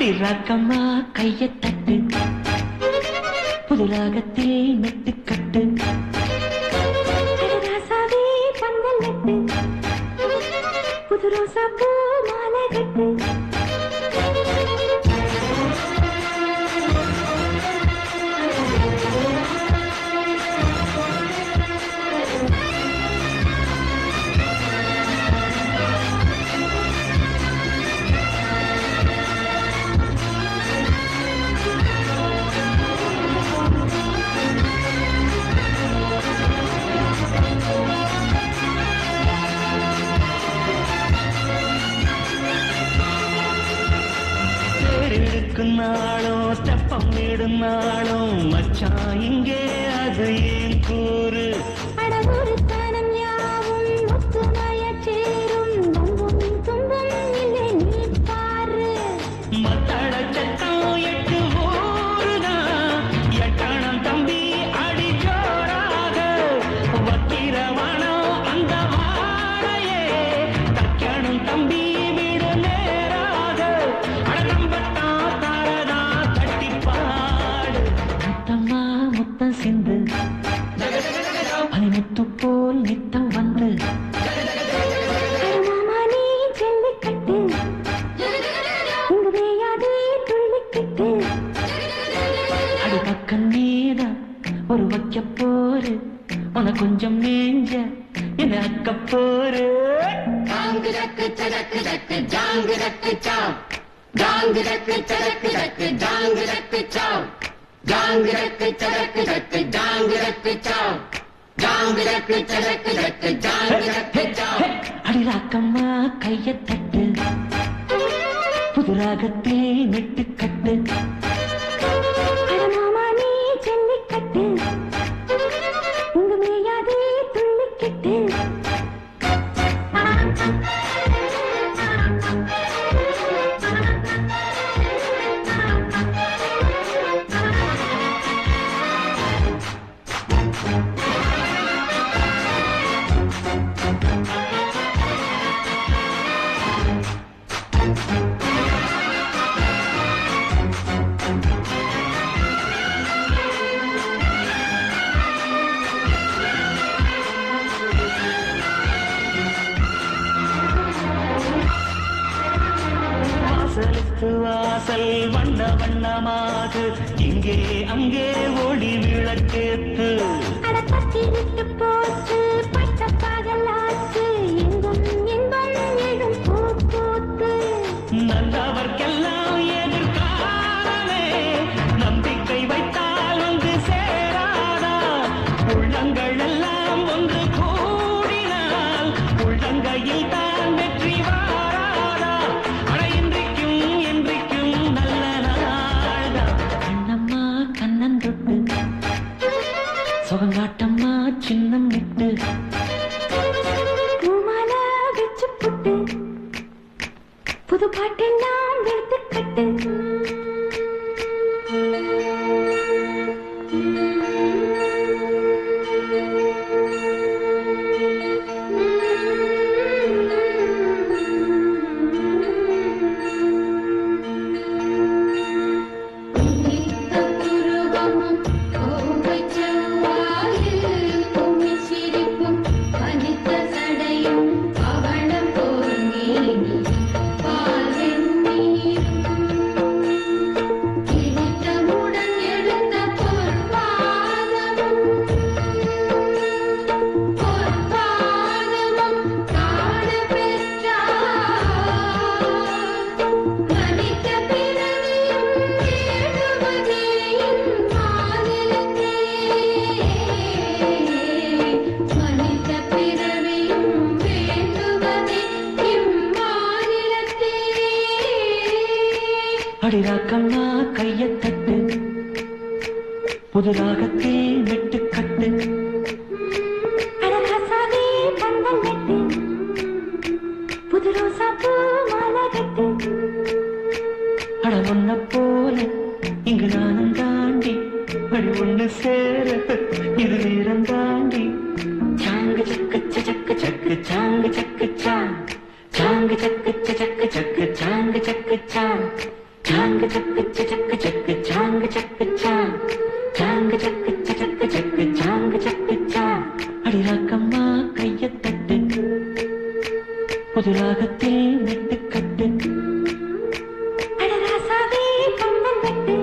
அடி ராக்கம்மா கையை தட்டு, புது ராகத்தில் மெட்டு கட்டு, ராசாவே பந்தல் நட்டு, புது ரோசா பூ மாலை கட்டு. நாளும் தெப்பம் விடும் நாளும் மச்சான் இங்கே அது ஏன் கூறு. அடவொரு தனம் யாவும் ஒத்துமைய சேரும், நம்பும் துன்பம் இல்லை நீ பாரு. மத்தள சத்தம் எட்டு ஊருதான், எட்டணம் தம்பி அடி ஜோராக, வக்கிரவானம் அந்த வாழையே தக்கணும் தம்பி வீடு நேராக. அடம்பத்தான் தாரதா தட்டிப்பாடு, முத்தம்மா முத்தம் சிந்து, பனிமுத்து போல் நித்தம் வந்து. மாமா நீ ஜல்லிக்கட்டு, இங்கு வேயாதே துள்ளிக்கிட்டு. அடி பக்கம் நீதான் ஒரு வைக்க போரு, உன கொஞ்சம் மேஞ்ச என அக்க போரு. ஜாங்கு ரக்கு சரக்கு ரக்கு ஜாங்கு ரக்கு சாவ், ஜாங்கு ரக்கு சரக்கு ரக்கு ஜாங்கு ரக்கு சாவ், ஜாங்கு ரக்கு சரக்கு ரக்கு ஜாங்கு ரக்கு சாவ், ஜாங்கு ரக்கு சரக்கு ரக்கு ஜாங்கு ரக்கு சாவ். அடி ராக்கம்மா கையை தட்டு, புது ராகத்தில் மெட்டு கட்டு. மாமா நீ ஜல்லிக்கட்டு, இங்கு வேயாதே துள்ளிக்கிட்டு. வாசலுக்கு வாசல் வண்ண வண்ணமாக, இங்கே அங்கே ஒளி விளக்கேத்து. அடப்பத்தி விட்டு போச்சு பட்ட பகலாச்சு, எங்கும் இன்பம் எழும் பூ பூத்து. நல்லவர்க்கெல்லாம் எதிர்காலமே, நம்பிக்கை வைத்தால் வந்து சேராதா. உள்ளங்கள் எல்லாம் ஒன்று கூடினால், உள்ளங்கையில் தான் வெற்றி வாராதா. அட இன்றைக்கும் என்றைக்கும் நல்ல நாள்தான். கண்ணம்மா கண்ணன் தொட்டு, சுகங்காட்டம்மா சின்னம் விட்டு. பூமால வச்சு புட்டு, புது பாட்டெல்லாம் எடுத்துக்கட்டு. அடிராக்கம்மா கையை தட்டு, புது ராகத்தில் மெட்டு கட்டு. அடராசாவே பந்தல் நட்டு, புது ரோசா பூ மாலை கட்டு. அட ஒன்ன போல இங்கு நானும் தாண்டி, அடி ஒண்ணு சேர இது நேரம் தாண்டி. சாங்கு சக்கு சக்கு சக்கு சாங்கு சக்கு சாங், சாங்கு சக்கு சக்கு சக்கு சாங்கு சக்கு சாங், சாங் சாங்கு சக்கு சக்கு சக்கு சாங்கு சக்கு சா சாங்கு சக்கு சக்கு சக்கு சாங்கு சக்கு சா அடிராக்கம்மா கைய தட்டு புது ராகத்தில் நெட்டு கட்டு அடராசாவே பந்தல் நட்டு